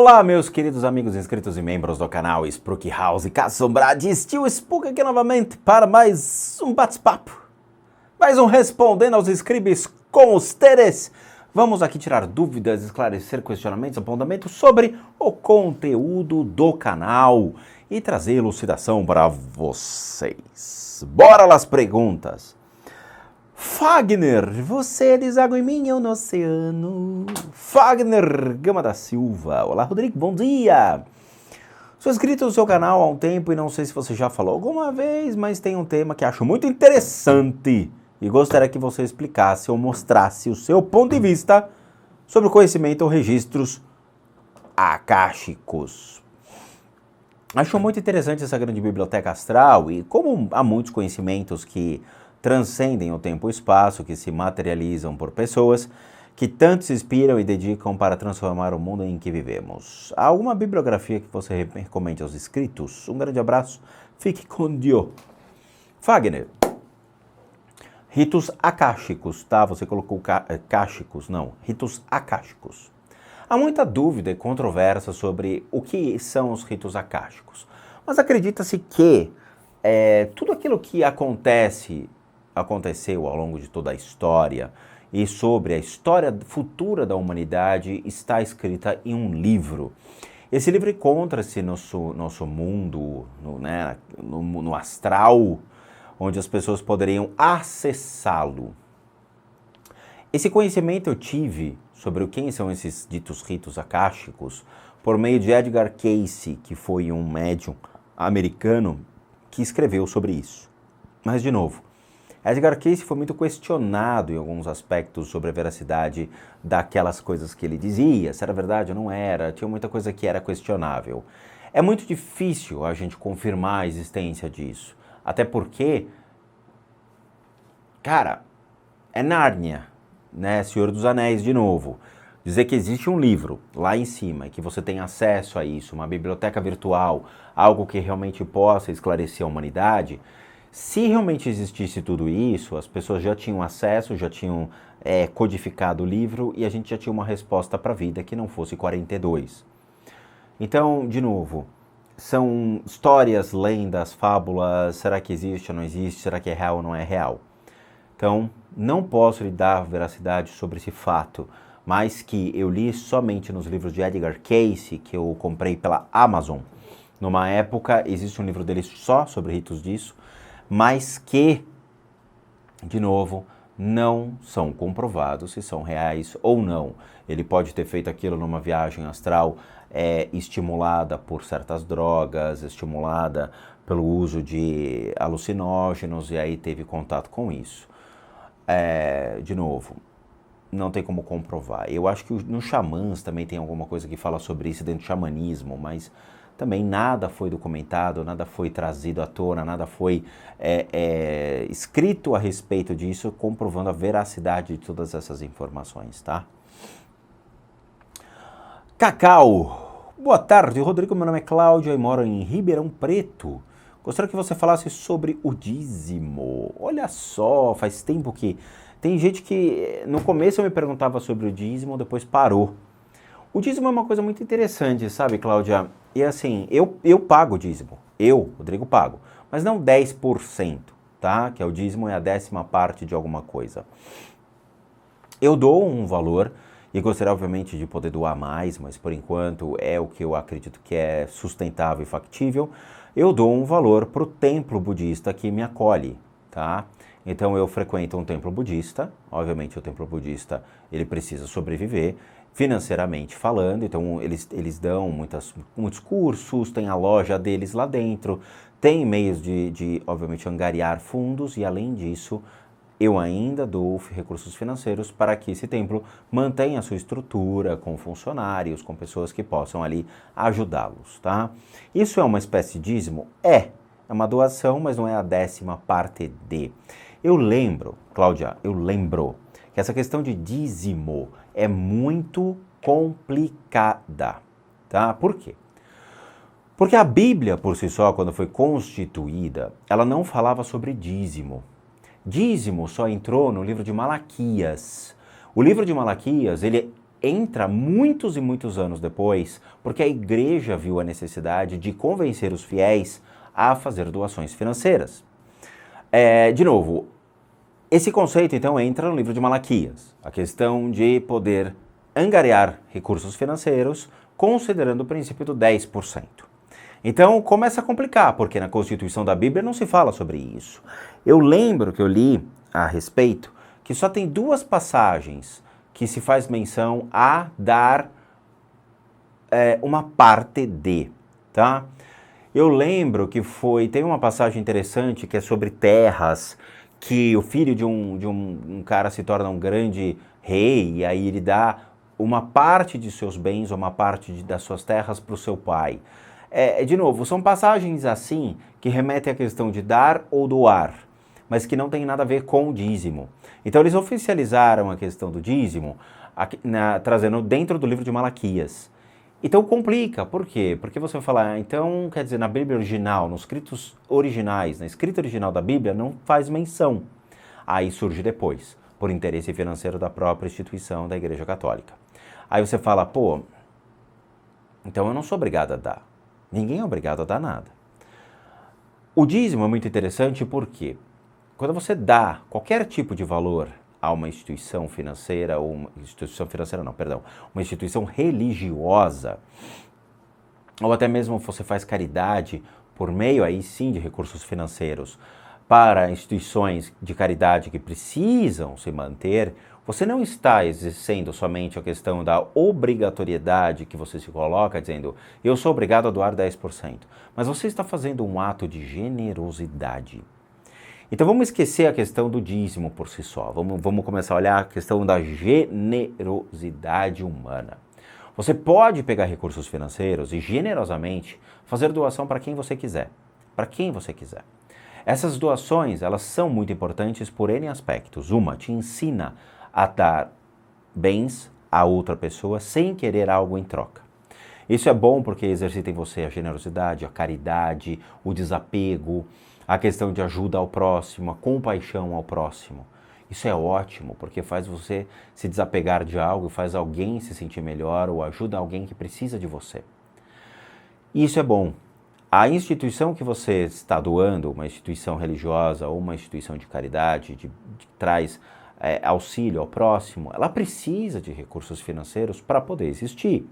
Olá, meus queridos amigos inscritos e membros do canal Spook House Cassombrad e Steel Spook aqui novamente para mais um bate-papo, mais um respondendo aos inscritos com ustedes. Vamos aqui tirar dúvidas, esclarecer questionamentos, apontamentos sobre o conteúdo do canal e trazer elucidação para vocês. Bora las perguntas. Fagner, você deságua em mim, eu no oceano. Fagner Gama da Silva. Olá, Rodrigo, bom dia. Sou inscrito no seu canal há um tempo e não sei se você já falou alguma vez, mas tem um tema que acho muito interessante e gostaria que você explicasse ou mostrasse o seu ponto de vista sobre o conhecimento ou registros akáshicos. Acho muito interessante essa grande biblioteca astral e como há muitos conhecimentos que transcendem o tempo e o espaço, que se materializam por pessoas que tanto se inspiram e dedicam para transformar o mundo em que vivemos. Há alguma bibliografia que você recomende aos inscritos? Um grande abraço, fique com Deus. Fagner, ritos akáshicos, tá? Você colocou káshicos, não, ritos akáshicos. Há muita dúvida e controvérsia sobre o que são os ritos akáshicos, mas acredita-se que tudo aquilo que aconteceu ao longo de toda a história e sobre a história futura da humanidade está escrita em um livro. Esse livro encontra-se no nosso mundo, no astral, onde as pessoas poderiam acessá-lo. Esse conhecimento eu tive sobre quem são esses ditos ritos akáshicos por meio de Edgar Cayce, que foi um médium americano que escreveu sobre isso. Mas, de novo, Edgar Cayce foi muito questionado em alguns aspectos sobre a veracidade daquelas coisas que ele dizia, se era verdade ou não era, tinha muita coisa que era questionável. É muito difícil a gente confirmar a existência disso, até porque, cara, é Nárnia, né, Senhor dos Anéis de novo. Dizer que existe um livro lá em cima e que você tem acesso a isso, uma biblioteca virtual, algo que realmente possa esclarecer a humanidade. Se realmente existisse tudo isso, as pessoas já tinham acesso, já tinham codificado o livro e a gente já tinha uma resposta para a vida que não fosse 42. Então, de novo, são histórias, lendas, fábulas, será que existe ou não existe, será que é real ou não é real? Então, não posso lhe dar veracidade sobre esse fato, mas que eu li somente nos livros de Edgar Cayce, que eu comprei pela Amazon. Numa época, existe um livro dele só sobre ritos disso, mas que, de novo, não são comprovados se são reais ou não. Ele pode ter feito aquilo numa viagem astral estimulada por certas drogas, estimulada pelo uso de alucinógenos e aí teve contato com isso. De novo, não tem como comprovar. Eu acho que nos xamãs também tem alguma coisa que fala sobre isso dentro do xamanismo, mas também nada foi documentado, nada foi trazido à tona, nada foi escrito a respeito disso, comprovando a veracidade de todas essas informações, tá? Cacau, boa tarde, Rodrigo, meu nome é Cláudio, eu moro em Ribeirão Preto. Gostaria que você falasse sobre o dízimo. Olha só, faz tempo que tem gente que no começo eu me perguntava sobre o dízimo, depois parou. O dízimo é uma coisa muito interessante, sabe, Cláudia? E assim, eu pago o dízimo. Eu, Rodrigo, pago. Mas não 10%, tá? Que é o dízimo, é a 10ª parte de alguma coisa. Eu dou um valor e gostaria, obviamente, de poder doar mais, mas por enquanto é o que eu acredito que é sustentável e factível. Eu dou um valor para o templo budista que me acolhe, tá? Então eu frequento um templo budista, obviamente o templo budista ele precisa sobreviver, financeiramente falando, então eles dão muitos cursos, tem a loja deles lá dentro, tem meios de obviamente, angariar fundos e, além disso, eu ainda dou recursos financeiros para que esse templo mantenha a sua estrutura com funcionários, com pessoas que possam ali ajudá-los, tá? Isso é uma espécie de dízimo? É uma doação, mas não é a 10ª parte de. Eu lembro, Cláudia, que essa questão de dízimo é muito complicada, tá? Por quê? Porque a Bíblia, por si só, quando foi constituída, ela não falava sobre dízimo. Dízimo só entrou no livro de Malaquias. O livro de Malaquias, ele entra muitos e muitos anos depois, porque a igreja viu a necessidade de convencer os fiéis a fazer doações financeiras. De novo, esse conceito então entra no livro de Malaquias, a questão de poder angariar recursos financeiros considerando o princípio do 10%. Então começa a complicar, porque na Constituição da Bíblia não se fala sobre isso. Eu lembro que eu li a respeito que só tem 2 passagens que se faz menção a dar uma parte de, tá? Eu lembro que tem uma passagem interessante que é sobre terras, que o filho de um cara se torna um grande rei, e aí ele dá uma parte de seus bens ou uma parte das suas terras para o seu pai. De novo, são passagens assim que remetem à questão de dar ou doar, mas que não tem nada a ver com o dízimo. Então eles oficializaram a questão do dízimo trazendo dentro do livro de Malaquias. Então complica, por quê? Porque você vai falar, então, quer dizer, na Bíblia original, nos escritos originais, na escrita original da Bíblia, não faz menção. Aí surge depois, por interesse financeiro da própria instituição da Igreja Católica. Aí você fala, pô, então eu não sou obrigado a dar. Ninguém é obrigado a dar nada. O dízimo é muito interessante porque quando você dá qualquer tipo de valor a uma instituição financeira, uma instituição religiosa, ou até mesmo você faz caridade por meio, aí sim, de recursos financeiros, para instituições de caridade que precisam se manter, você não está exercendo somente a questão da obrigatoriedade que você se coloca, dizendo, eu sou obrigado a doar 10%, mas você está fazendo um ato de generosidade. Então vamos esquecer a questão do dízimo por si só, vamos começar a olhar a questão da generosidade humana. Você pode pegar recursos financeiros e generosamente fazer doação para quem você quiser, Essas doações, elas são muito importantes por N aspectos. Uma, te ensina a dar bens a outra pessoa sem querer algo em troca. Isso é bom porque exercita em você a generosidade, a caridade, o desapego, a questão de ajuda ao próximo, a compaixão ao próximo. Isso é ótimo, porque faz você se desapegar de algo, faz alguém se sentir melhor ou ajuda alguém que precisa de você. Isso é bom. A instituição que você está doando, uma instituição religiosa ou uma instituição de caridade, que traz auxílio ao próximo, ela precisa de recursos financeiros para poder existir.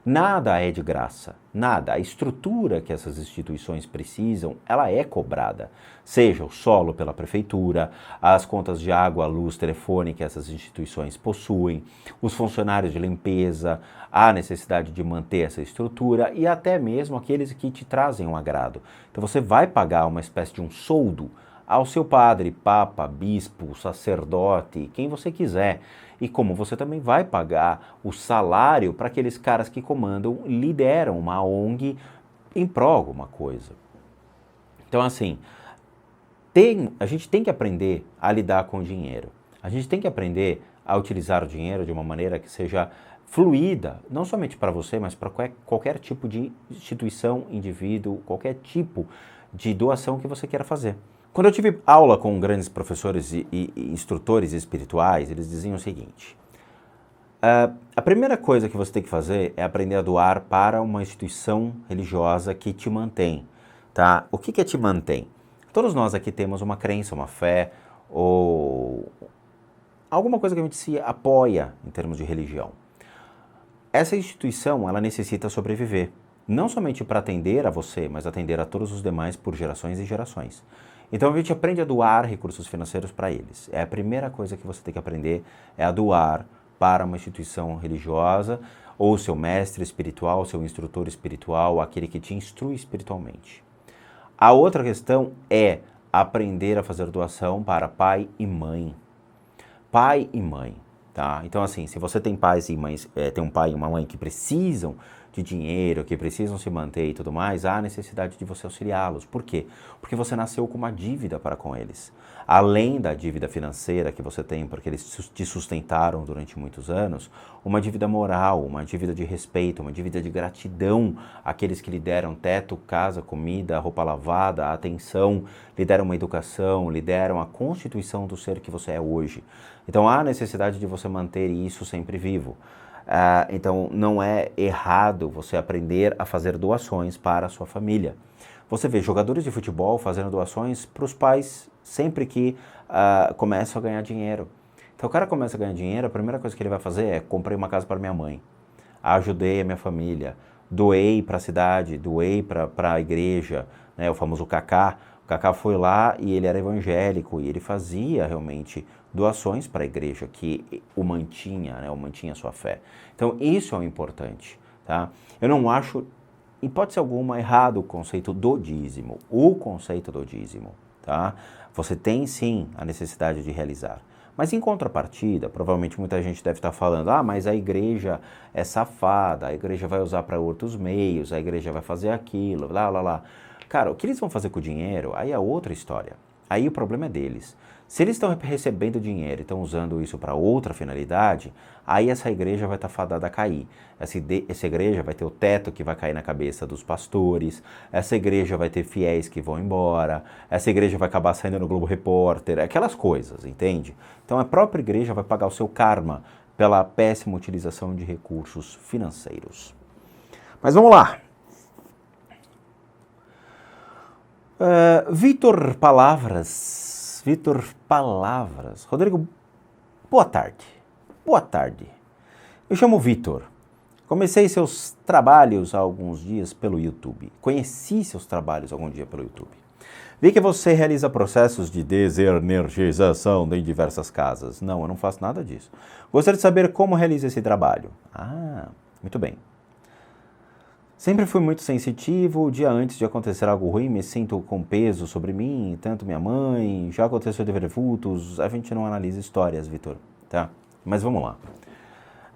Nada é de graça, nada. A estrutura que essas instituições precisam, ela é cobrada. Seja o solo pela prefeitura, as contas de água, luz, telefone que essas instituições possuem, os funcionários de limpeza, a necessidade de manter essa estrutura e até mesmo aqueles que te trazem um agrado. Então você vai pagar uma espécie de um soldo ao seu padre, papa, bispo, sacerdote, quem você quiser. E como você também vai pagar o salário para aqueles caras que comandam, lideram uma ONG em prol de alguma coisa. Então assim, a gente tem que aprender a lidar com o dinheiro. A gente tem que aprender a utilizar o dinheiro de uma maneira que seja fluida, não somente para você, mas para qualquer tipo de instituição, indivíduo, qualquer tipo de doação que você queira fazer. Quando eu tive aula com grandes professores e instrutores espirituais, eles diziam o seguinte, a primeira coisa que você tem que fazer é aprender a doar para uma instituição religiosa que te mantém, tá? O que te mantém? Todos nós aqui temos uma crença, uma fé, ou alguma coisa que a gente se apoia em termos de religião. Essa instituição, ela necessita sobreviver, não somente para atender a você, mas atender a todos os demais por gerações e gerações. Então a gente aprende a doar recursos financeiros para eles. É a primeira coisa que você tem que aprender, é a doar para uma instituição religiosa, ou seu mestre espiritual, seu instrutor espiritual, aquele que te instrui espiritualmente. A outra questão é aprender a fazer doação para pai e mãe. Pai e mãe, tá? Então assim, se você tem pais e mães, tem um pai e uma mãe que precisam de dinheiro, que precisam se manter e tudo mais, há necessidade de você auxiliá-los. Por quê? Porque você nasceu com uma dívida para com eles. Além da dívida financeira que você tem, porque eles te sustentaram durante muitos anos, uma dívida moral, uma dívida de respeito, uma dívida de gratidão àqueles que lhe deram teto, casa, comida, roupa lavada, atenção, lhe deram uma educação, lhe deram a constituição do ser que você é hoje. Então há necessidade de você manter isso sempre vivo. Então, não é errado você aprender a fazer doações para a sua família. Você vê jogadores de futebol fazendo doações para os pais sempre que começam a ganhar dinheiro. Então, o cara começa a ganhar dinheiro, a primeira coisa que ele vai fazer é: comprei uma casa para minha mãe, ajudei a minha família, doei para a cidade, doei para a igreja, né, o famoso Kaká. O Kaká foi lá e ele era evangélico e ele fazia realmente doações para a igreja que o mantinha, né, o mantinha a sua fé. Então isso é o importante, tá? Eu não acho, em hipótese alguma, errado o conceito do dízimo, tá? Você tem sim a necessidade de realizar. Mas em contrapartida, provavelmente muita gente deve estar falando: mas a igreja é safada, a igreja vai usar para outros meios, a igreja vai fazer aquilo, lá, lá, lá. Cara, o que eles vão fazer com o dinheiro, aí é outra história. Aí o problema é deles. Se eles estão recebendo dinheiro e estão usando isso para outra finalidade, aí essa igreja vai estar fadada a cair. Essa igreja vai ter o teto que vai cair na cabeça dos pastores, essa igreja vai ter fiéis que vão embora, essa igreja vai acabar saindo no Globo Repórter, aquelas coisas, entende? Então a própria igreja vai pagar o seu karma pela péssima utilização de recursos financeiros. Mas vamos lá. Vitor Palavras. Rodrigo, boa tarde. Eu chamo Vitor. Comecei seus trabalhos há alguns dias pelo YouTube. Conheci seus trabalhos algum dia pelo YouTube. Vi que você realiza processos de desenergização em diversas casas. Não, eu não faço nada disso. Gostaria de saber como realiza esse trabalho. Muito bem. Sempre fui muito sensitivo, o dia antes de acontecer algo ruim me sinto com peso sobre mim, tanto minha mãe, já aconteceu de ver vultos, a gente não analisa histórias, Vitor, tá? Mas vamos lá.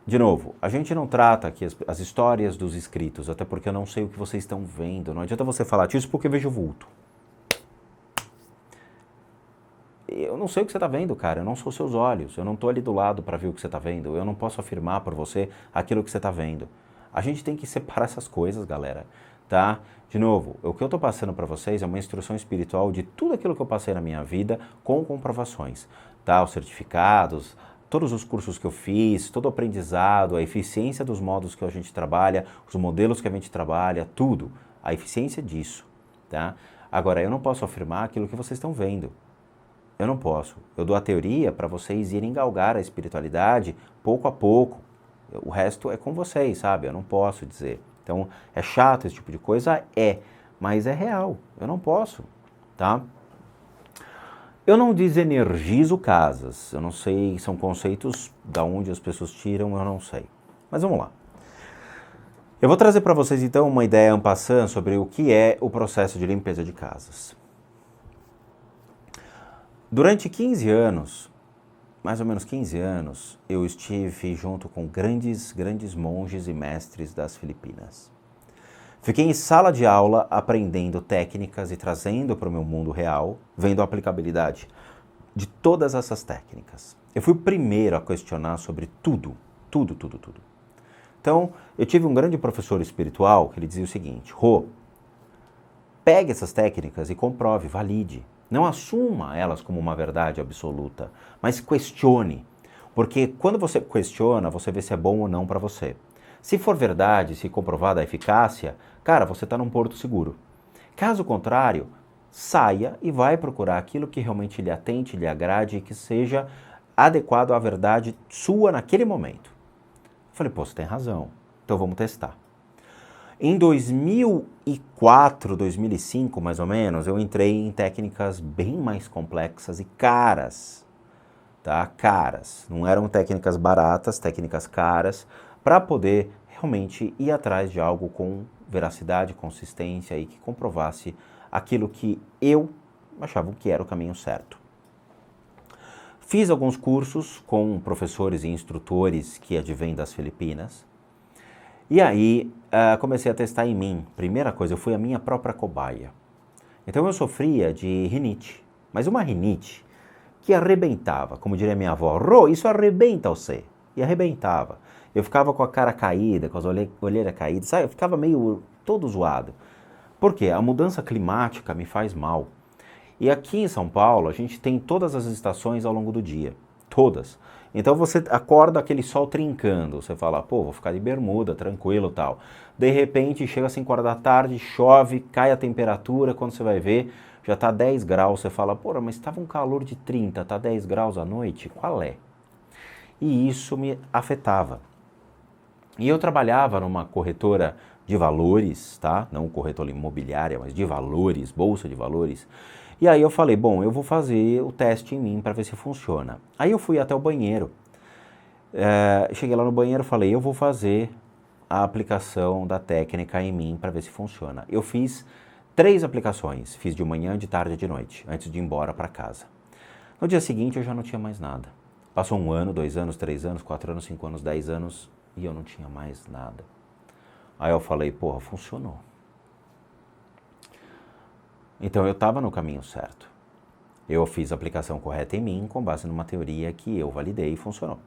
De novo, a gente não trata aqui as histórias dos inscritos, até porque eu não sei o que vocês estão vendo, não adianta você falar disso porque eu vejo vulto. Eu não sei o que você está vendo, cara, eu não sou seus olhos, eu não estou ali do lado para ver o que você está vendo, eu não posso afirmar por você aquilo que você está vendo. A gente tem que separar essas coisas, galera, tá? De novo, o que eu estou passando para vocês é uma instrução espiritual de tudo aquilo que eu passei na minha vida com comprovações, tá? Os certificados, todos os cursos que eu fiz, todo o aprendizado, a eficiência dos modos que a gente trabalha, os modelos que a gente trabalha, tudo, a eficiência disso, tá? Agora, eu não posso afirmar aquilo que vocês estão vendo. Eu não posso. Eu dou a teoria para vocês irem galgar a espiritualidade pouco a pouco. O resto é com vocês, sabe? Eu não posso dizer. Então, é chato esse tipo de coisa? Mas é real. Eu não posso, tá? Eu não desenergizo casas. Eu não sei, são conceitos da onde as pessoas tiram, eu não sei. Mas vamos lá. Eu vou trazer para vocês, então, uma ideia en passant sobre o que é o processo de limpeza de casas. Durante 15 anos... mais ou menos 15 anos, eu estive junto com grandes monges e mestres das Filipinas. Fiquei em sala de aula aprendendo técnicas e trazendo para o meu mundo real, vendo a aplicabilidade de todas essas técnicas. Eu fui o primeiro a questionar sobre tudo. Então, eu tive um grande professor espiritual que ele dizia o seguinte: Rô, pegue essas técnicas e comprove, valide. Não assuma elas como uma verdade absoluta, mas questione. Porque quando você questiona, você vê se é bom ou não para você. Se for verdade, se comprovada a eficácia, cara, você está num porto seguro. Caso contrário, saia e vai procurar aquilo que realmente lhe atente, lhe agrade e que seja adequado à verdade sua naquele momento. Eu falei, você tem razão, então vamos testar. Em 2004, 2005, mais ou menos, eu entrei em técnicas bem mais complexas e caras, tá? Caras. Não eram técnicas baratas, técnicas caras, para poder realmente ir atrás de algo com veracidade, consistência e que comprovasse aquilo que eu achava que era o caminho certo. Fiz alguns cursos com professores e instrutores que advêm das Filipinas. E aí, comecei a testar em mim. Primeira coisa, eu fui a minha própria cobaia. Então eu sofria de rinite, mas uma rinite que arrebentava, como diria minha avó, Rô, isso arrebenta você. E arrebentava. Eu ficava com a cara caída, com as olheiras caídas, sabe? Eu ficava meio todo zoado. Por quê? A mudança climática me faz mal. E aqui em São Paulo, a gente tem todas as estações ao longo do dia. todas. Então você acorda aquele sol trincando, você fala, pô, vou ficar de bermuda, tranquilo e tal. De repente, chega às 5 horas da tarde, chove, cai a temperatura, quando você vai ver, já está 10 graus, você fala, pô, mas estava um calor de 30, tá 10 graus à noite? Qual é? E isso me afetava. E eu trabalhava numa corretora de valores, tá? Não corretora imobiliária, mas de valores, bolsa de valores. E aí eu falei, bom, eu vou fazer o teste em mim para ver se funciona. Aí eu fui até o banheiro, cheguei lá no banheiro e falei, eu vou fazer a aplicação da técnica em mim para ver se funciona. Eu fiz 3 aplicações, fiz de manhã, de tarde e de noite, antes de ir embora para casa. No dia seguinte eu já não tinha mais nada. Passou 1 ano, 2 anos, 3 anos, 4 anos, 5 anos, 10 anos e eu não tinha mais nada. Aí eu falei, porra, funcionou. Então eu estava no caminho certo. Eu fiz a aplicação correta em mim com base numa teoria que eu validei e funcionou.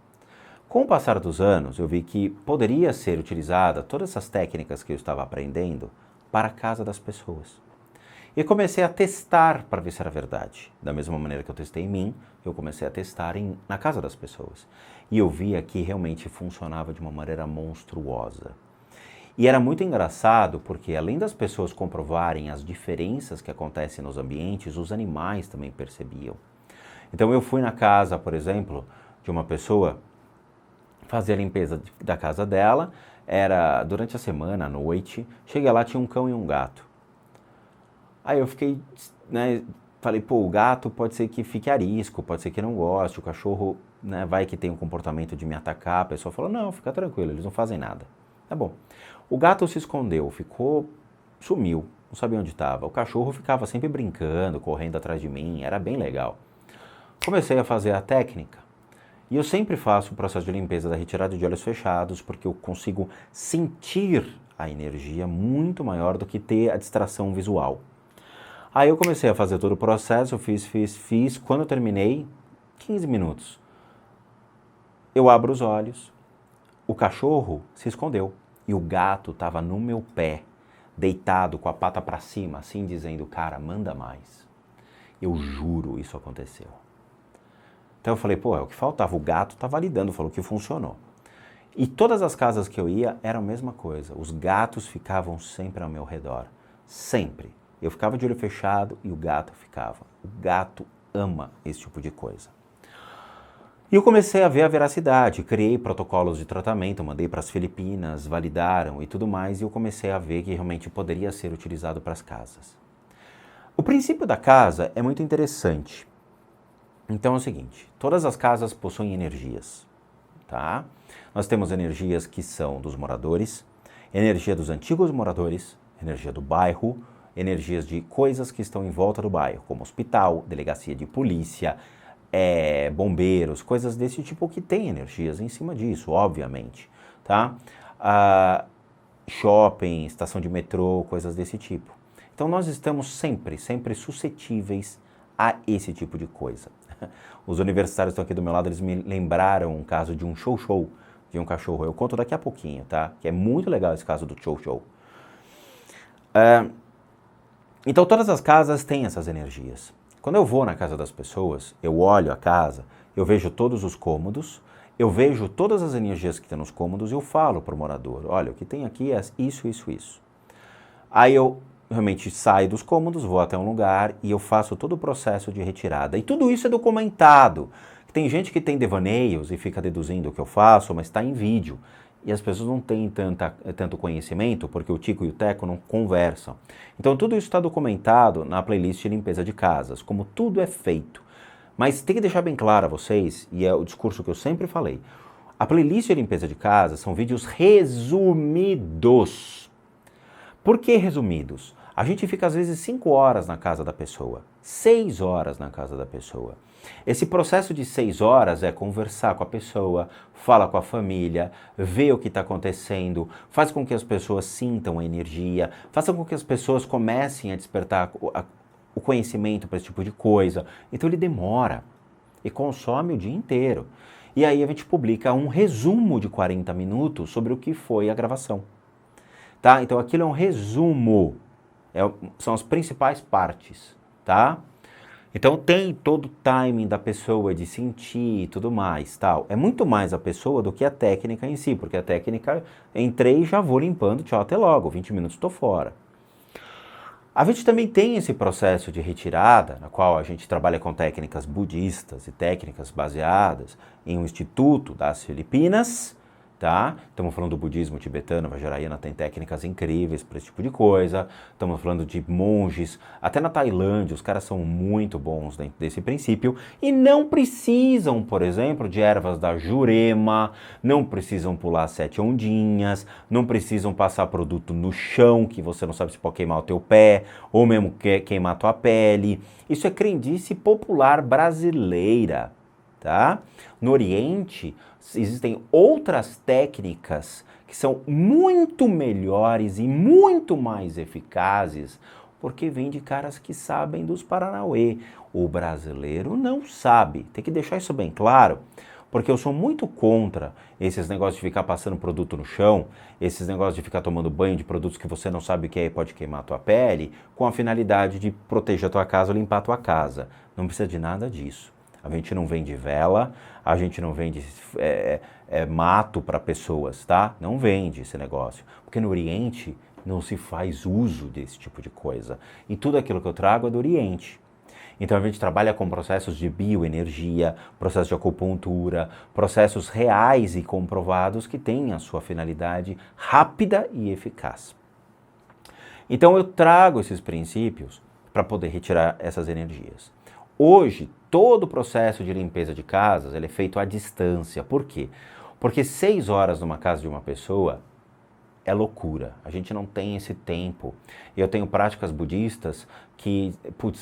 Com o passar dos anos, eu vi que poderia ser utilizada todas essas técnicas que eu estava aprendendo para a casa das pessoas. E comecei a testar para ver se era verdade. Da mesma maneira que eu testei em mim, eu comecei a testar na casa das pessoas. E eu via que realmente funcionava de uma maneira monstruosa. E era muito engraçado porque, além das pessoas comprovarem as diferenças que acontecem nos ambientes, os animais também percebiam. Então eu fui na casa, por exemplo, de uma pessoa, fazer a limpeza da casa dela, era durante a semana, à noite, cheguei lá, tinha um cão e um gato. Aí eu fiquei, né, falei, pô, o gato pode ser que fique arisco, pode ser que não goste, o cachorro, né, vai que tem um comportamento de me atacar. A pessoa falou, não, fica tranquilo, eles não fazem nada. Tá bom. O gato se escondeu, sumiu, não sabia onde estava. O cachorro ficava sempre brincando, correndo atrás de mim, era bem legal. Comecei a fazer a técnica. E eu sempre faço o processo de limpeza da retirada de olhos fechados, porque eu consigo sentir a energia muito maior do que ter a distração visual. Aí eu comecei a fazer todo o processo, eu fiz. Quando eu terminei, 15 minutos, eu abro os olhos, o cachorro se escondeu e o gato estava no meu pé, deitado com a pata para cima, assim dizendo, cara, manda mais. Eu juro, isso aconteceu. Então eu falei, pô, é o que faltava, o gato tá validando, falou que funcionou. E todas as casas que eu ia, era a mesma coisa, os gatos ficavam sempre ao meu redor, sempre. Eu ficava de olho fechado e o gato ficava. O gato ama esse tipo de coisa. E eu comecei a ver a veracidade, criei protocolos de tratamento, mandei para as Filipinas, validaram e tudo mais, e eu comecei a ver que realmente poderia ser utilizado para as casas. O princípio da casa é muito interessante. Então é o seguinte, todas as casas possuem energias, tá? Nós temos energias que são dos moradores, energia dos antigos moradores, energia do bairro, energias de coisas que estão em volta do bairro, como hospital, delegacia de polícia, bombeiros, coisas desse tipo que tem energias em cima disso, obviamente, tá? Shopping, estação de metrô, coisas desse tipo. Então nós estamos sempre suscetíveis a esse tipo de coisa. Os universitários estão aqui do meu lado, eles me lembraram um caso de um show de um cachorro. Eu conto daqui a pouquinho, tá? Que é muito legal esse caso do show. Então todas as casas têm essas energias. Quando eu vou na casa das pessoas, eu olho a casa, eu vejo todos os cômodos, eu vejo todas as energias que tem nos cômodos e eu falo para o morador, olha, o que tem aqui é isso. Aí eu realmente saio dos cômodos, vou até um lugar e eu faço todo o processo de retirada. E tudo isso é documentado. Tem gente que tem devaneios e fica deduzindo o que eu faço, mas está em vídeo. E as pessoas não têm tanto conhecimento, porque o Tico e o Teco não conversam. Então tudo isso está documentado na playlist de limpeza de casas, como tudo é feito. Mas tem que deixar bem claro a vocês, e é o discurso que eu sempre falei, a playlist de limpeza de casas são vídeos resumidos. Por que resumidos? A gente fica às vezes 5 horas na casa da pessoa, 6 horas na casa da pessoa. Esse processo de 6 horas é conversar com a pessoa, fala com a família, vê o que está acontecendo, faz com que as pessoas sintam a energia, faça com que as pessoas comecem a despertar o conhecimento para esse tipo de coisa. Então ele demora e consome o dia inteiro. E aí a gente publica um resumo de 40 minutos sobre o que foi a gravação. Tá? Então aquilo é um resumo, são as principais partes, tá? Então tem todo o timing da pessoa de sentir e tudo mais, tal. É muito mais a pessoa do que a técnica em si, porque a técnica, entrei e já vou limpando, tchau, até logo, 20 minutos estou fora. A gente também tem esse processo de retirada, na qual a gente trabalha com técnicas budistas e técnicas baseadas em um instituto das Filipinas, tá? Estamos falando do budismo tibetano, Vajrayana tem técnicas incríveis para esse tipo de coisa. Estamos falando de monges, até na Tailândia os caras são muito bons dentro desse princípio e não precisam, por exemplo, de ervas da Jurema, não precisam pular 7 ondinhas, não precisam passar produto no chão que você não sabe se pode queimar o teu pé ou mesmo queimar a tua pele. Isso é crendice popular brasileira, tá? No Oriente existem outras técnicas que são muito melhores e muito mais eficazes, porque vem de caras que sabem dos Paranauê. O brasileiro não sabe. Tem que deixar isso bem claro, porque eu sou muito contra esses negócios de ficar passando produto no chão, esses negócios de ficar tomando banho de produtos que você não sabe o que é e pode queimar a tua pele, com a finalidade de proteger a tua casa ou limpar a tua casa. Não precisa de nada disso. A gente não vende vela, a gente não vende mato para pessoas, tá? Não vende esse negócio. Porque no Oriente não se faz uso desse tipo de coisa. E tudo aquilo que eu trago é do Oriente. Então a gente trabalha com processos de bioenergia, processos de acupuntura, processos reais e comprovados que têm a sua finalidade rápida e eficaz. Então eu trago esses princípios para poder retirar essas energias. Hoje, todo o processo de limpeza de casas ele é feito à distância. Por quê? Porque 6 horas numa casa de uma pessoa é loucura. A gente não tem esse tempo. Eu tenho práticas budistas que,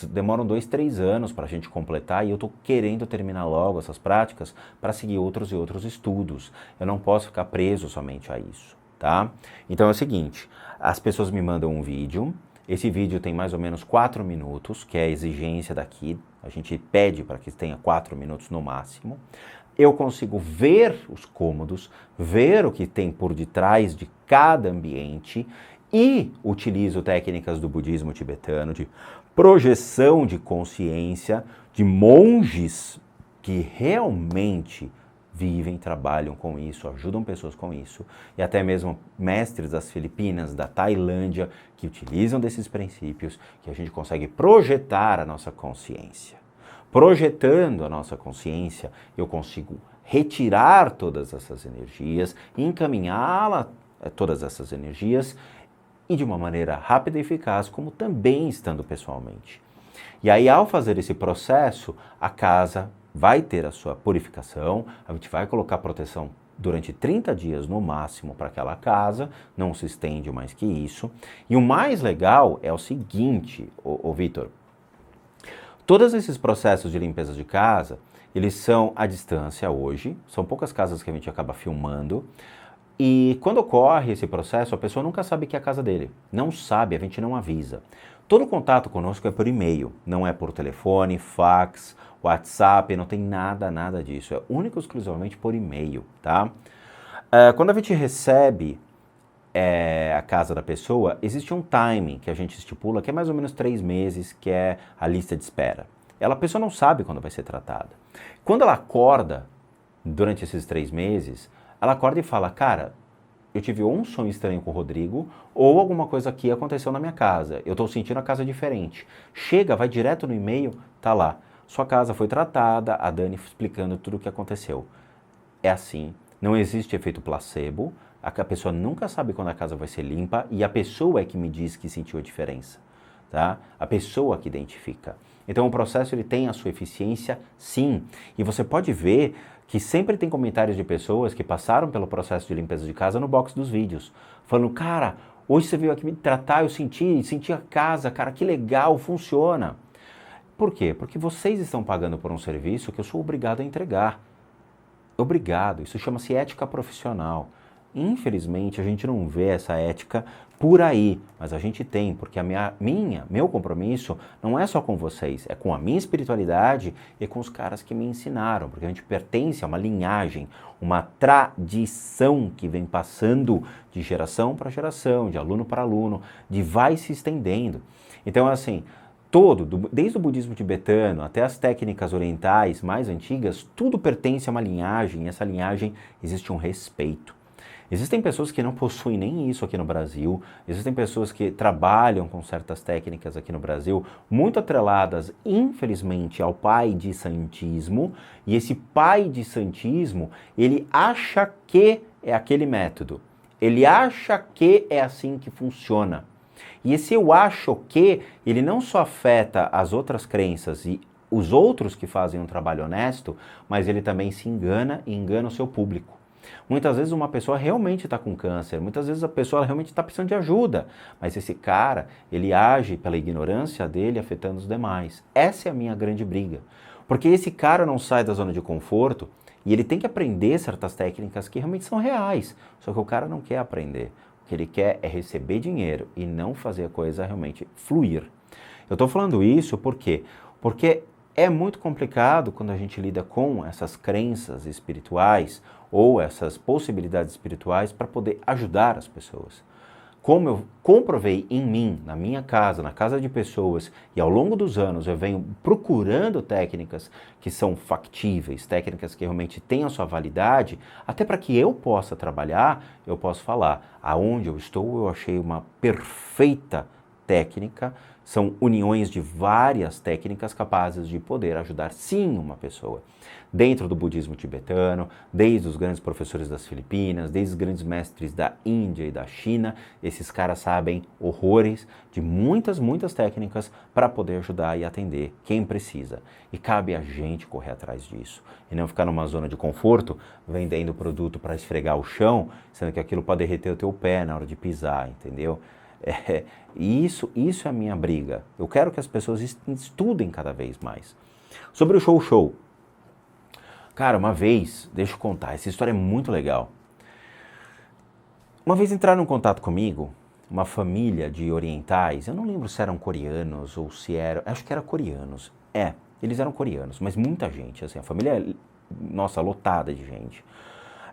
demoram 2, 3 anos para a gente completar e eu estou querendo terminar logo essas práticas para seguir outros e outros estudos. Eu não posso ficar preso somente a isso, tá? Então é o seguinte, as pessoas me mandam um vídeo. Esse vídeo tem mais ou menos 4 minutos, que é a exigência daqui. A gente pede para que tenha 4 minutos no máximo. Eu consigo ver os cômodos, ver o que tem por detrás de cada ambiente e utilizo técnicas do budismo tibetano de projeção de consciência de monges que realmente vivem, trabalham com isso, ajudam pessoas com isso, e até mesmo mestres das Filipinas, da Tailândia, que utilizam desses princípios, que a gente consegue projetar a nossa consciência. Projetando a nossa consciência, eu consigo retirar todas essas energias, encaminhá-la, todas essas energias, e de uma maneira rápida e eficaz, como também estando pessoalmente. E aí, ao fazer esse processo, a casa vai ter a sua purificação, a gente vai colocar proteção durante 30 dias no máximo para aquela casa, não se estende mais que isso. E o mais legal é o seguinte, Vitor, todos esses processos de limpeza de casa, eles são à distância hoje, são poucas casas que a gente acaba filmando, e quando ocorre esse processo, a pessoa nunca sabe que é a casa dele, não sabe, a gente não avisa. Todo contato conosco é por e-mail, não é por telefone, fax, WhatsApp, não tem nada disso. É único e exclusivamente por e-mail, tá? Quando a gente recebe a casa da pessoa, existe um timing que a gente estipula, que é mais ou menos 3 meses, que é a lista de espera. A pessoa não sabe quando vai ser tratada. Quando ela acorda, durante esses 3 meses, ela acorda e fala, cara, eu tive ou um sonho estranho com o Rodrigo, ou alguma coisa aqui aconteceu na minha casa. Eu estou sentindo a casa diferente. Chega, vai direto no e-mail, tá lá. Sua casa foi tratada, a Dani explicando tudo o que aconteceu. É assim, não existe efeito placebo, a pessoa nunca sabe quando a casa vai ser limpa e a pessoa é que me diz que sentiu a diferença, tá? A pessoa que identifica. Então o processo ele tem a sua eficiência, sim, e você pode ver que sempre tem comentários de pessoas que passaram pelo processo de limpeza de casa no box dos vídeos, falando, cara, hoje você veio aqui me tratar, eu senti a casa, cara, que legal, funciona. Por quê? Porque vocês estão pagando por um serviço que eu sou obrigado a entregar. Obrigado, isso chama-se ética profissional. Infelizmente, a gente não vê essa ética por aí, mas a gente tem, porque meu compromisso não é só com vocês, é com a minha espiritualidade e com os caras que me ensinaram, porque a gente pertence a uma linhagem, uma tradição que vem passando de geração para geração, de aluno para aluno, de vai se estendendo. Então, assim, desde o budismo tibetano até as técnicas orientais mais antigas, tudo pertence a uma linhagem, e essa linhagem existe um respeito. Existem pessoas que não possuem nem isso aqui no Brasil, existem pessoas que trabalham com certas técnicas aqui no Brasil, muito atreladas, infelizmente, ao pai de santismo, e esse pai de santismo, ele acha que é aquele método, ele acha que é assim que funciona. E esse eu acho que, ele não só afeta as outras crenças e os outros que fazem um trabalho honesto, mas ele também se engana e engana o seu público. Muitas vezes uma pessoa realmente está com câncer, muitas vezes a pessoa realmente está precisando de ajuda, mas esse cara, ele age pela ignorância dele afetando os demais. Essa é a minha grande briga. Porque esse cara não sai da zona de conforto e ele tem que aprender certas técnicas que realmente são reais, só que o cara não quer aprender. O que ele quer é receber dinheiro e não fazer a coisa realmente fluir. Eu estou falando isso por quê? Porque é muito complicado quando a gente lida com essas crenças espirituais ou essas possibilidades espirituais para poder ajudar as pessoas. Como eu comprovei em mim, na minha casa, na casa de pessoas, e ao longo dos anos eu venho procurando técnicas que são factíveis, técnicas que realmente têm a sua validade, até para que eu possa trabalhar, eu posso falar, aonde eu estou eu achei uma perfeita técnica, são uniões de várias técnicas capazes de poder ajudar sim uma pessoa. Dentro do budismo tibetano, desde os grandes professores das Filipinas, desde os grandes mestres da Índia e da China, esses caras sabem horrores de muitas técnicas para poder ajudar e atender quem precisa. E cabe a gente correr atrás disso. E não ficar numa zona de conforto, vendendo produto para esfregar o chão, sendo que aquilo pode derreter o teu pé na hora de pisar, entendeu? Isso é a minha briga. Eu quero que as pessoas estudem cada vez mais. Sobre o show. Cara, uma vez, deixa eu contar, essa história é muito legal. Uma vez entraram em contato comigo, uma família de orientais, eu não lembro se eram coreanos ou se eram, acho que eram coreanos. Eles eram coreanos, mas muita gente, assim, a família, nossa, lotada de gente.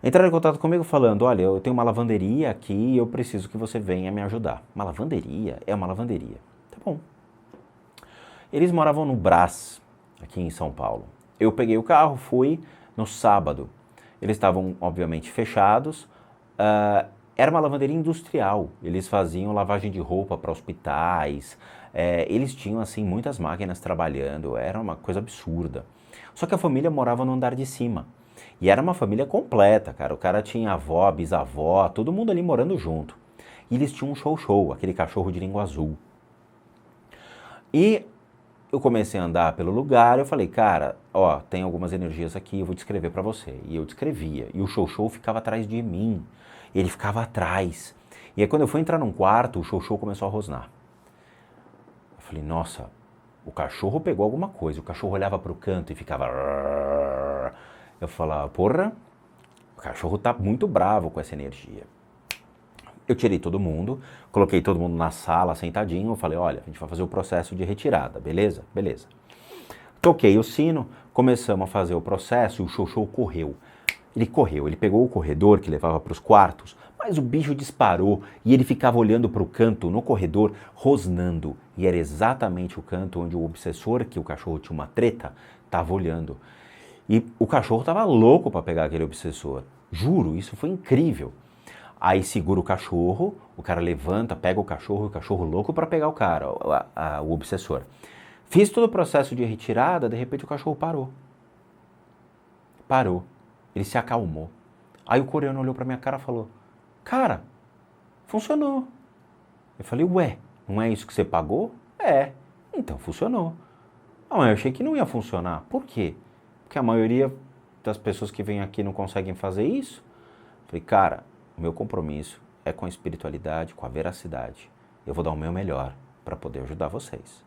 Entraram em contato comigo falando, olha, eu tenho uma lavanderia aqui e eu preciso que você venha me ajudar. Uma lavanderia? É uma lavanderia. Tá bom. Eles moravam no Brás, aqui em São Paulo. Eu peguei o carro, fui no sábado. Eles estavam, obviamente, fechados. Era uma lavanderia industrial. Eles faziam lavagem de roupa para hospitais. Eles tinham, assim, muitas máquinas trabalhando. Era uma coisa absurda. Só que a família morava no andar de cima. E era uma família completa, cara. O cara tinha avó, bisavó, todo mundo ali morando junto. E eles tinham um show, aquele cachorro de língua azul. E eu comecei a andar pelo lugar, eu falei, cara, ó, tem algumas energias aqui, eu vou descrever pra você. E eu descrevia. E o show ficava atrás de mim. Ele ficava atrás. E aí quando eu fui entrar num quarto, o show começou a rosnar. Eu falei, nossa, o cachorro pegou alguma coisa. O cachorro olhava pro canto e ficava... Eu falava, porra, o cachorro tá muito bravo com essa energia. Eu tirei todo mundo, coloquei todo mundo na sala, sentadinho, eu falei, olha, a gente vai fazer o processo de retirada, beleza? Beleza. Toquei o sino, começamos a fazer o processo e o show correu. Ele pegou o corredor que levava para os quartos, mas o bicho disparou e ele ficava olhando para o canto no corredor, rosnando. E era exatamente o canto onde o obsessor, que o cachorro tinha uma treta, estava olhando. E o cachorro estava louco para pegar aquele obsessor. Juro, isso foi incrível. Aí segura o cachorro, o cara levanta, pega o cachorro louco para pegar o cara, o obsessor. Fiz todo o processo de retirada, de repente o cachorro parou. Parou. Ele se acalmou. Aí o coreano olhou para minha cara e falou, cara, funcionou. Eu falei, ué, não é isso que você pagou? É, então funcionou. Ah, mas eu achei que não ia funcionar. Por quê? Porque a maioria das pessoas que vêm aqui não conseguem fazer isso. Eu falei, cara, o meu compromisso é com a espiritualidade, com a veracidade. Eu vou dar o meu melhor para poder ajudar vocês.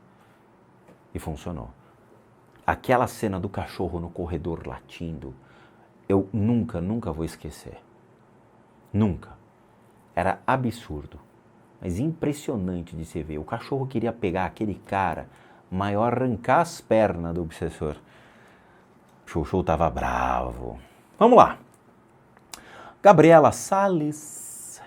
E funcionou. Aquela cena do cachorro no corredor latindo, eu nunca vou esquecer. Nunca. Era absurdo, mas impressionante de se ver. O cachorro queria pegar aquele cara, maior arrancar as pernas do obsessor. O show tava bravo. Vamos lá. Gabriela Salles.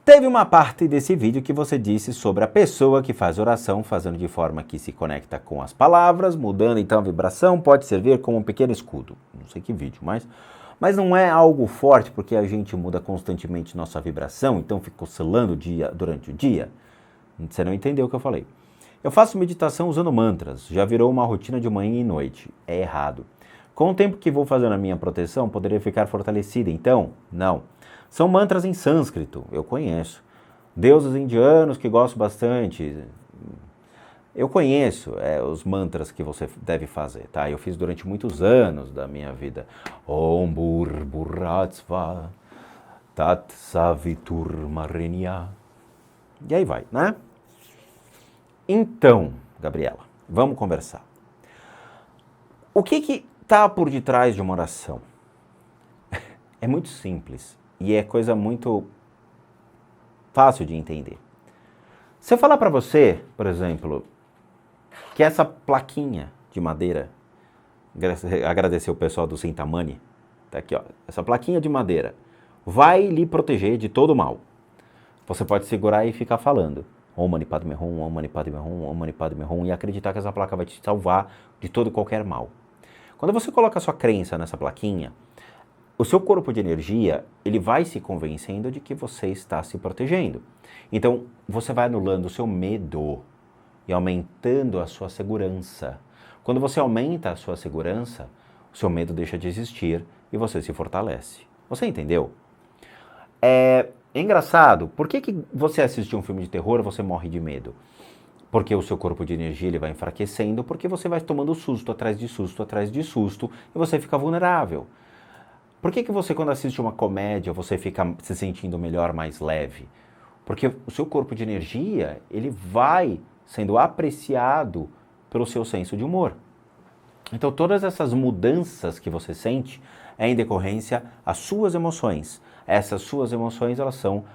Teve uma parte desse vídeo que você disse sobre a pessoa que faz oração fazendo de forma que se conecta com as palavras, mudando então a vibração, pode servir como um pequeno escudo. Não sei que vídeo, mas não é algo forte porque a gente muda constantemente nossa vibração, então fica oscilando durante o dia. Você não entendeu o que eu falei. Eu faço meditação usando mantras, já virou uma rotina de manhã e noite. É errado. Com o tempo que vou fazendo a minha proteção, poderia ficar fortalecida, então? Não. São mantras em sânscrito, eu conheço. Deuses indianos que gosto bastante. Eu conheço os mantras que você deve fazer, tá? Eu fiz durante muitos anos da minha vida. Om Bhur-Bhurratsva Tat Savitur Marenya. E aí vai, né? Então, Gabriela, vamos conversar. O que está por detrás de uma oração? É muito simples e é coisa muito fácil de entender. Se eu falar para você, por exemplo, que essa plaquinha de madeira, agradecer o pessoal do Sentamani, tá aqui, ó, essa plaquinha de madeira vai lhe proteger de todo mal. Você pode segurar e ficar falando Om Mani Padme Hum, Om Mani Padme Hum, Om Mani Padme Hum e acreditar que essa placa vai te salvar de todo e qualquer mal. Quando você coloca a sua crença nessa plaquinha, o seu corpo de energia, ele vai se convencendo de que você está se protegendo. Então, você vai anulando o seu medo e aumentando a sua segurança. Quando você aumenta a sua segurança, o seu medo deixa de existir e você se fortalece. Você entendeu? É engraçado, por que você assiste um filme de terror e você morre de medo? Porque o seu corpo de energia ele vai enfraquecendo, porque você vai tomando susto atrás de susto, atrás de susto, e você fica vulnerável. Por que você, quando assiste uma comédia, você fica se sentindo melhor, mais leve? Porque o seu corpo de energia, ele vai sendo apreciado pelo seu senso de humor. Então, todas essas mudanças que você sente é em decorrência às suas emoções. Essas suas emoções, elas são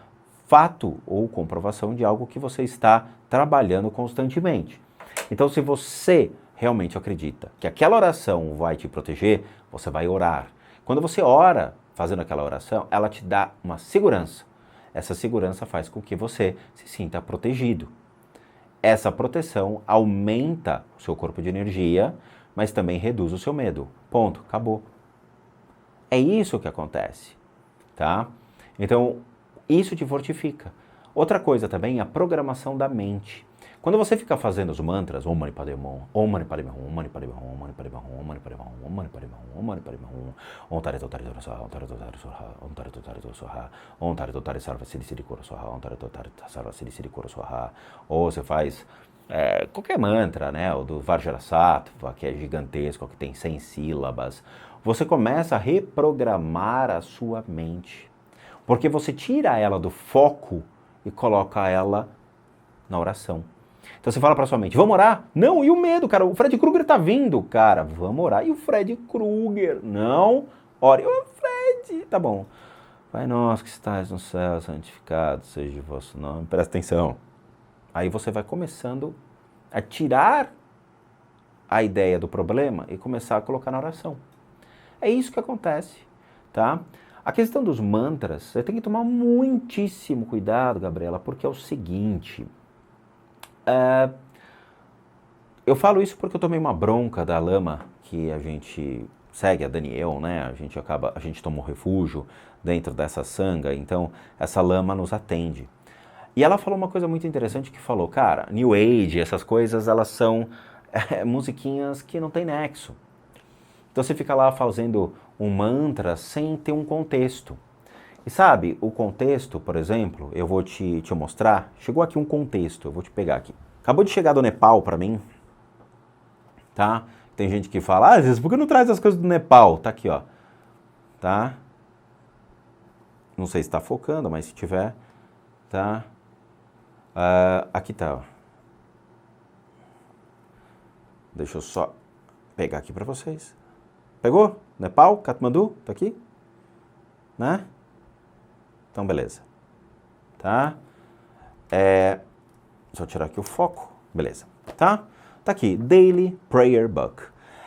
fato ou comprovação de algo que você está trabalhando constantemente. Então, se você realmente acredita que aquela oração vai te proteger, você vai orar. Quando você ora fazendo aquela oração, ela te dá uma segurança. Essa segurança faz com que você se sinta protegido. Essa proteção aumenta o seu corpo de energia, mas também reduz o seu medo. Ponto, acabou. É isso que acontece, tá? Então, isso te fortifica. Outra coisa também é a programação da mente. Quando você fica fazendo os mantras, Om Mani Padme Hum, Om Mani Padme Hum, Om Mani Padme Hum, Om Mani Padme Hum, Om Mani Padme Hum, Om Mani Padme Hum, Om Mani Padme Hum, Om Tare Totare Soha, Om Tare Totare Soha, Om Tare Totare Soha, Om Tare Totare Sarva Siddhi Siddhi Koro Soha, Om Tare Totare Sarva Siddhi Siddhi Koro Soha, ou você faz qualquer mantra, né, o do Vajrasattva, que é gigantesco, que tem 100 sílabas, você começa a reprogramar a sua mente, porque você tira ela do foco e coloca ela na oração. Então você fala para sua mente, vamos orar? Não, e o medo, cara, o Fred Krueger tá vindo, cara, vamos orar. E o Fred Krueger? Não, ore. Ô Fred, tá bom. Pai nosso que estás no céu, santificado seja o vosso nome. Presta atenção. Aí você vai começando a tirar a ideia do problema e começar a colocar na oração. É isso que acontece, tá? A questão dos mantras, você tem que tomar muitíssimo cuidado, Gabriela, porque é o seguinte... eu falo isso porque eu tomei uma bronca da lama que a gente segue, a Daniel, né? A gente tomou refúgio dentro dessa sanga, então essa lama nos atende. E ela falou uma coisa muito interessante que falou, cara, New Age, essas coisas, elas são musiquinhas que não tem nexo. Então você fica lá fazendo um mantra sem ter um contexto. E sabe, o contexto, por exemplo, eu vou te mostrar, chegou aqui um contexto, eu vou te pegar aqui. Acabou de chegar do Nepal pra mim, tá? Tem gente que fala, às vezes, por que não traz as coisas do Nepal? Tá aqui, ó, tá? Não sei se tá focando, mas se tiver, tá? Aqui tá, ó. Deixa eu só pegar aqui pra vocês. Pegou? Nepal, Katmandu, tá aqui? Né? Então, beleza. Tá? Só tirar aqui o foco. Beleza. Tá? Tá aqui. Daily Prayer Book.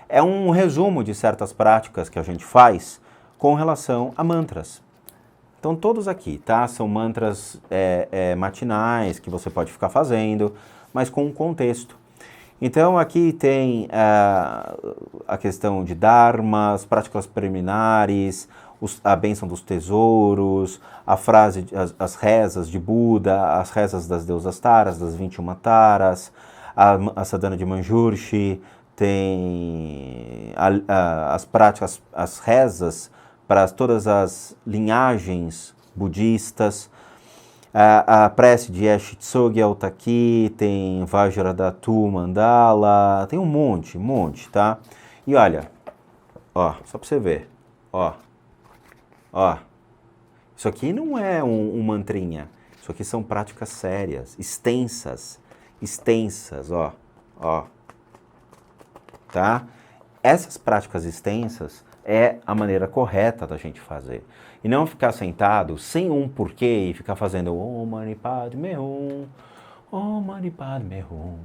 É um resumo de certas práticas que a gente faz com relação a mantras. Então todos aqui, tá? São mantras matinais que você pode ficar fazendo, mas com um contexto. Então aqui tem a questão de dharmas, práticas preliminares, a bênção dos tesouros, a frase, as rezas de Buda, as rezas das deusas taras, das 21 taras, a sadhana de Manjusri, tem as práticas, as rezas para todas as linhagens budistas, a prece de Ash Tsogye está aqui, tem Vajradhatu Mandala, tem um monte, tá? E olha, ó, só para você ver, ó, isso aqui não é um mantrinha, isso aqui são práticas sérias, extensas, ó, tá? Essas práticas extensas é a maneira correta da gente fazer. E não ficar sentado sem um porquê e ficar fazendo Om Mani Padme Hum, Om Mani Padme Hum,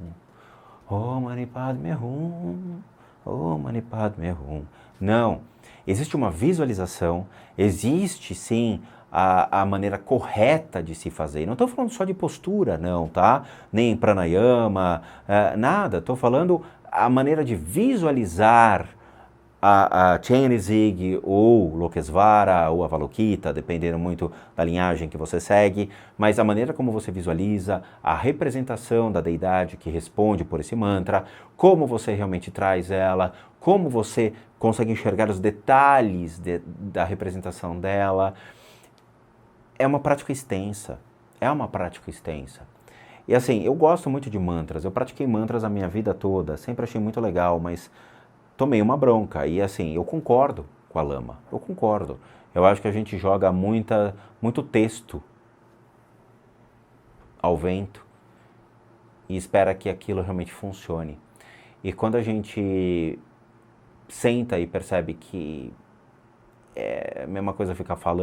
Om Mani Padme Hum, Om Mani Padme Hum. Não. Existe uma visualização, existe sim a maneira correta de se fazer. Não estou falando só de postura, não, tá? Nem pranayama, nada. Estou falando a maneira de visualizar a Chenrezig ou Lokesvara ou Avalokita, dependendo muito da linhagem que você segue, mas a maneira como você visualiza, a representação da deidade que responde por esse mantra, como você realmente traz ela, como você consegue enxergar os detalhes da representação dela, é uma prática extensa, E assim, eu gosto muito de mantras, eu pratiquei mantras a minha vida toda, sempre achei muito legal, mas tomei uma bronca e assim, eu concordo com a Lama, eu concordo. Eu acho que a gente joga muito texto ao vento e espera que aquilo realmente funcione. E quando a gente senta e percebe que é a mesma coisa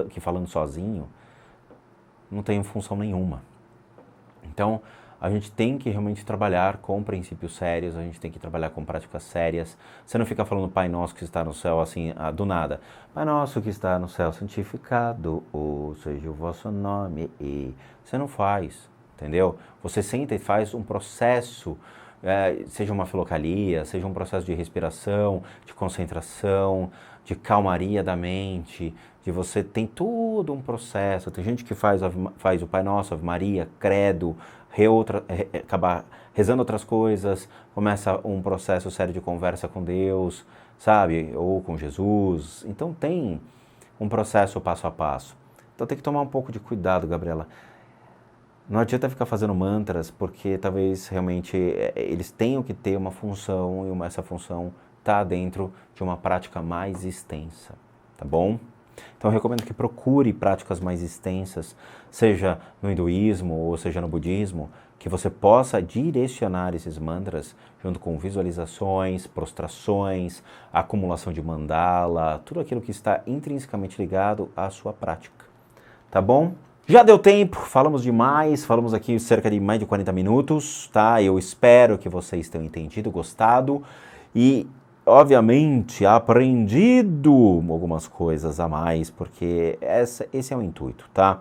que falando sozinho, não tem função nenhuma. Então, a gente tem que realmente trabalhar com princípios sérios, a gente tem que trabalhar com práticas sérias. Você não fica falando Pai Nosso que está no céu assim, do nada. Pai Nosso que está no céu, santificado seja o vosso nome. E você não faz, entendeu? Você senta e faz um processo, seja uma filocalia, seja um processo de respiração, de concentração, de calmaria da mente, de você tem todo um processo. Tem gente que faz o Pai Nosso, Ave Maria, Credo, acabar rezando outras coisas, começa um processo sério de conversa com Deus, sabe? Ou com Jesus. Então tem um processo passo a passo. Então tem que tomar um pouco de cuidado, Gabriela. Não adianta ficar fazendo mantras, porque talvez realmente eles tenham que ter uma função e essa função está dentro de uma prática mais extensa, tá bom? Então eu recomendo que procure práticas mais extensas, seja no hinduísmo ou seja no budismo, que você possa direcionar esses mantras junto com visualizações, prostrações, acumulação de mandala, tudo aquilo que está intrinsecamente ligado à sua prática, tá bom? Já deu tempo, falamos demais, falamos aqui cerca de mais de 40 minutos, tá? Eu espero que vocês tenham entendido, gostado e obviamente, aprendido algumas coisas a mais, porque esse é o intuito, tá?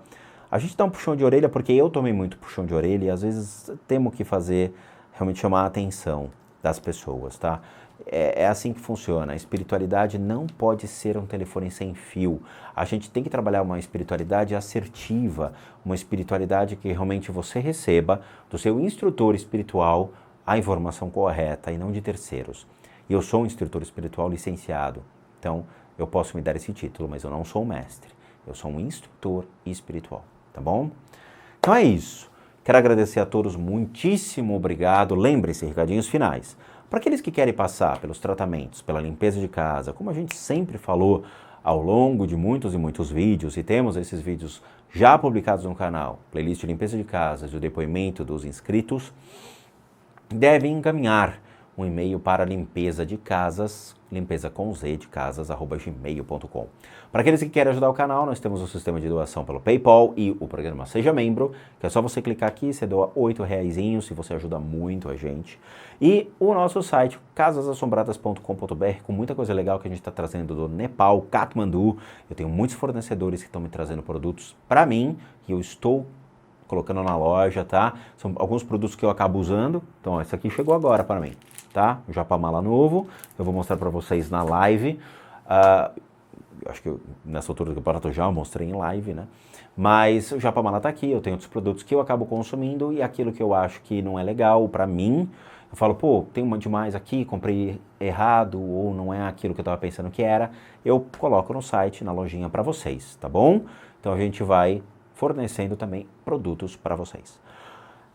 A gente dá um puxão de orelha, porque eu tomei muito puxão de orelha e às vezes temos que fazer, realmente chamar a atenção das pessoas, tá? É assim que funciona. A espiritualidade não pode ser um telefone sem fio. A gente tem que trabalhar uma espiritualidade assertiva, uma espiritualidade que realmente você receba do seu instrutor espiritual a informação correta e não de terceiros. E eu sou um instrutor espiritual licenciado, então eu posso me dar esse título, mas eu não sou um mestre. Eu sou um instrutor espiritual, tá bom? Então é isso. Quero agradecer a todos, muitíssimo obrigado. Lembre-se, recadinhos finais. Para aqueles que querem passar pelos tratamentos, pela limpeza de casa, como a gente sempre falou ao longo de muitos e muitos vídeos, e temos esses vídeos já publicados no canal, playlist de limpeza de casas e o depoimento dos inscritos, devem encaminhar um e-mail para limpeza de casas limpeza com Z de casas@gmail.com. Para aqueles que querem ajudar o canal, nós temos o sistema de doação pelo PayPal e o programa Seja Membro, que é só você clicar aqui, você doa R$8, se você ajuda muito a gente. E o nosso site, casasassombradas.com.br, com muita coisa legal que a gente está trazendo do Nepal, Katmandu. Eu tenho muitos fornecedores que estão me trazendo produtos para mim, que eu estou colocando na loja, tá? São alguns produtos que eu acabo usando. Então, ó, esse aqui chegou agora para mim, tá? O Japamala novo. Eu vou mostrar para vocês na live. Acho que nessa altura do campeonato já mostrei em live, né? Mas o Japamala tá aqui. Eu tenho outros produtos que eu acabo consumindo e aquilo que eu acho que não é legal para mim, eu falo, pô, tem uma demais aqui, comprei errado ou não é aquilo que eu estava pensando que era. Eu coloco no site, na lojinha para vocês, tá bom? Então a gente vai fornecendo também produtos para vocês.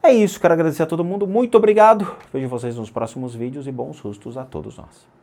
É isso, quero agradecer a todo mundo, muito obrigado. Vejo vocês nos próximos vídeos e bons sustos a todos nós.